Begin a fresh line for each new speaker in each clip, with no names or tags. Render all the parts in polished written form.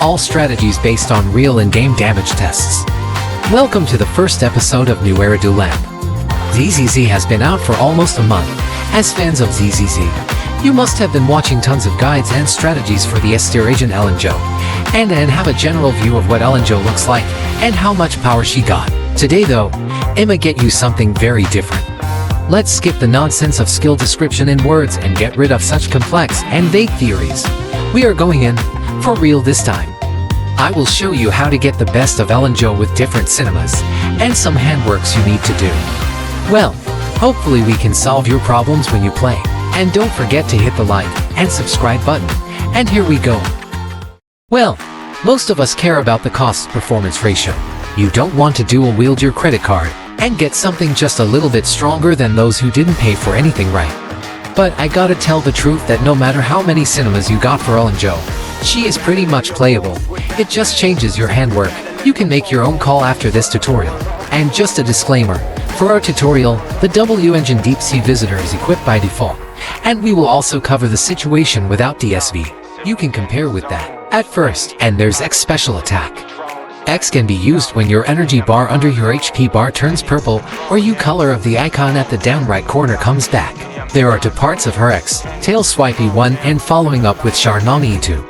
all strategies based on real in-game damage tests. Welcome to the first episode of New Era du Lamp. ZZZ has been out for almost a month. As fans of ZZZ, you must have been watching tons of guides and strategies for the S-tier agent EllenJoe, and have a general view of what EllenJoe looks like and how much power she got. Today though, I'ma get you something very different. Let's skip the nonsense of skill description in words and get rid of such complex and vague theories. We are going in for real this time. I will show you how to get the best of EllenJoe with different cinemas and some handworks you need to do. Well, hopefully we can solve your problems when you play. And don't forget to hit the like and subscribe button. And here we go. Well, most of us care about the cost-performance ratio. You don't want to dual-wield your credit card and get something just a little bit stronger than those who didn't pay for anything right. But I gotta tell the truth that no matter how many cinemas you got for EllenJoe, she is pretty much playable. It just changes your handwork. You can make your own call after this tutorial. And just a disclaimer, for our tutorial, the W Engine Deep Sea Visitor is equipped by default. And we will also cover the situation without DSV. You can compare with that at first. And there's X Special Attack. X can be used when your energy bar under your HP bar turns purple or you color of the icon at the down right corner comes back. There are two parts of her X, tail swipe E1 and following up with Charnon E2.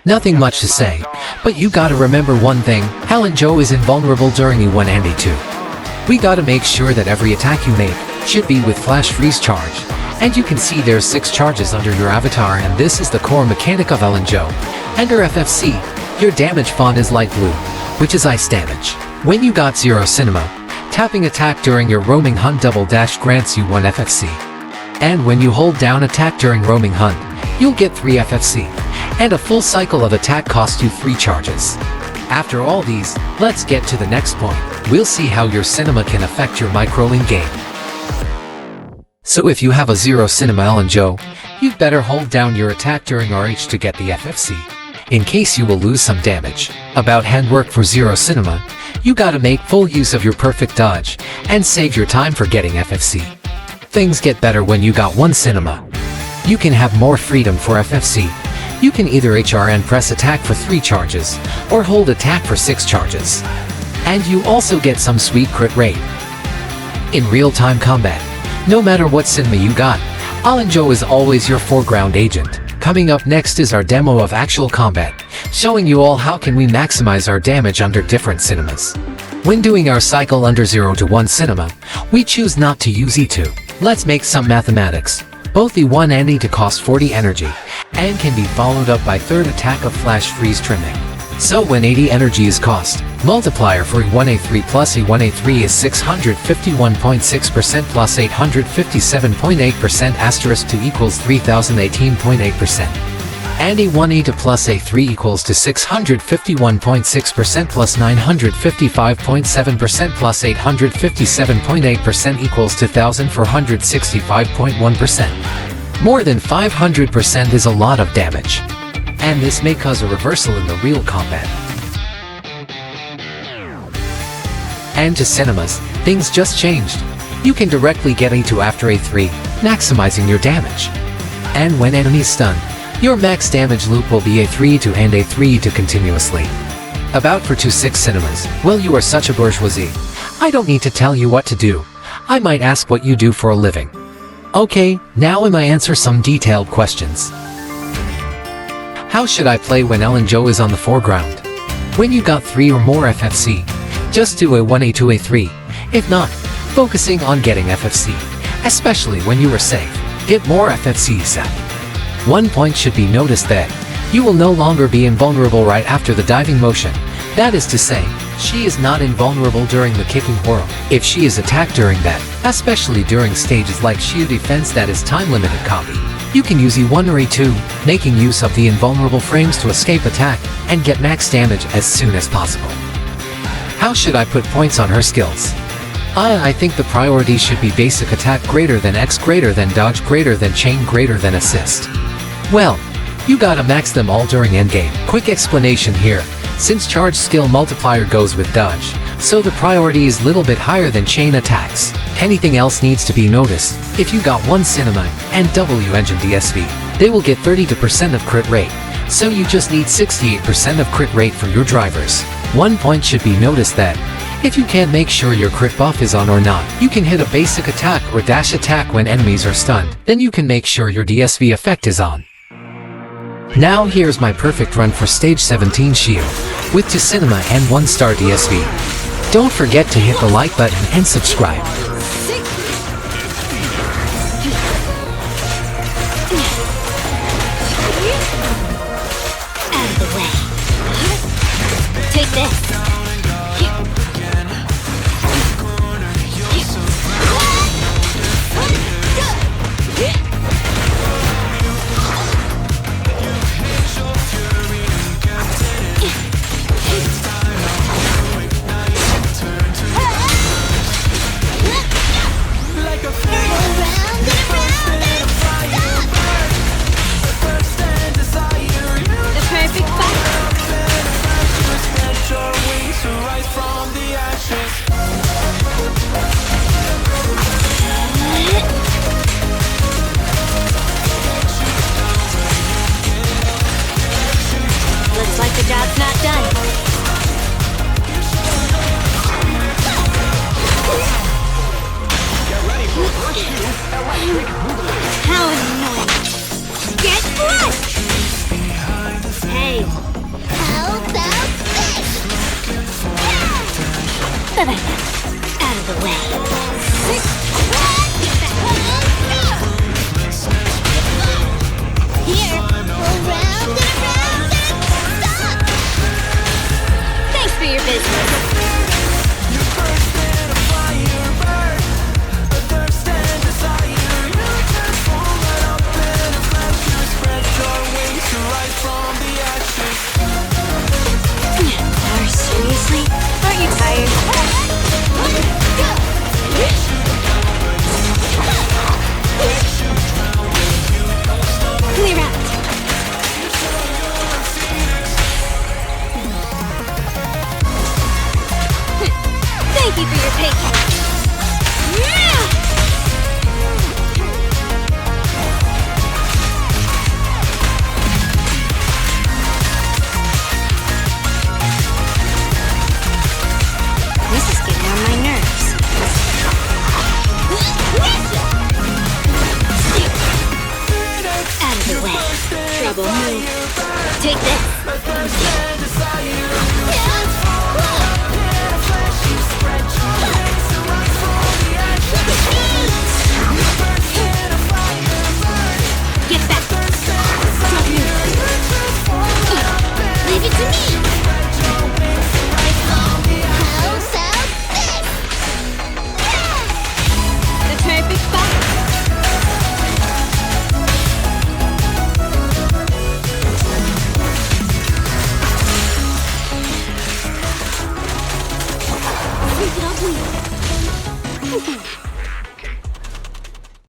Nothing much to say, but you gotta remember one thing, EllenJoe is invulnerable during E1 and E2. We gotta make sure that every attack you make should be with flash freeze charge. And you can see there's 6 charges under your avatar and this is the core mechanic of EllenJoe. Under FFC, your damage font is light blue, which is ice damage. When you got 0 cinema, tapping attack during your roaming hunt double dash grants you 1 FFC. And when you hold down attack during roaming hunt, you'll get 3 FFC. And a full cycle of attack costs you 3 charges. After all these, let's get to the next point. We'll see how your cinema can affect your microling game. So if you have a 0 cinema EllenJoe, you'd better hold down your attack during RH to get the FFC, in case you will lose some damage. About handwork for 0 cinema, you gotta make full use of your perfect dodge, and save your time for getting FFC. Things get better when you got 1 cinema. You can have more freedom for FFC. You can either HR and press attack for 3 charges, or hold attack for 6 charges. And you also get some sweet crit rate. In real-time combat, no matter what cinema you got, EllenJoe is always your foreground agent. Coming up next is our demo of actual combat, showing you all how can we maximize our damage under different cinemas. When doing our cycle under 0 to 1 cinema, we choose not to use E2. Let's make some mathematics. Both E1 and E2 cost 40 energy, and can be followed up by third attack of flash freeze trimming. So when 80 energy is cost, multiplier for E1A3 plus E1A3 is 651.6% plus 857.8% asterisk 2 equals 3018.8%. And E1A2 plus A3 equals to 651.6% plus 955.7% plus 857.8% equals to 1465.1%. More than 500% is a lot of damage. And this may cause a reversal in the real combat. And to cinemas, things just changed. You can directly get A2 after A3, maximizing your damage. And when enemies stun, your max damage loop will be A3 to and A3 to continuously. About for 2-6 cinemas, well you are such a bourgeoisie. I don't need to tell you what to do. I might ask what you do for a living. Okay, now I answer some detailed questions. How should I play when EllenJoe is on the foreground? When you got 3 or more FFC, just do a 1A2 A3. If not, focusing on getting FFC, especially when you are safe. Get more FFC set. One point should be noticed that you will no longer be invulnerable right after the diving motion. That is to say, she is not invulnerable during the kicking whirl. If she is attacked during that, especially during stages like shield defense that is time-limited copy, you can use E1 or E2, making use of the invulnerable frames to escape attack and get max damage as soon as possible. How should I put points on her skills? I think the priority should be basic attack greater than X greater than dodge greater than chain greater than assist. Well, you gotta max them all during endgame. Quick explanation here, since charge skill multiplier goes with dodge, so the priority is little bit higher than chain attacks. Anything else needs to be noticed. If you got 1 cinema and W Engine DSV, they will get 32% of crit rate, so you just need 68% of crit rate for your drivers. One point should be noticed that if you can't make sure your crit buff is on or not, you can hit a basic attack or dash attack when enemies are stunned. Then you can make sure your DSV effect is on. Now here's my perfect run for stage 17 shield, with 2 cinema and 1-star DSV. Don't forget to hit the like button and subscribe.
Out of the way. Take this. Looks like the job's not done. How annoying. Get crushed! Hey. How about this? Out of the way. Here, around and around and stop! Thanks for your business. Seriously? Aren't you tired? Clear out. Thank you for your patience. This is getting on my nerves. Out of the way. Trouble move. Take this. Get back. Don't move. Leave it to me. Perfect spot. Take it off me.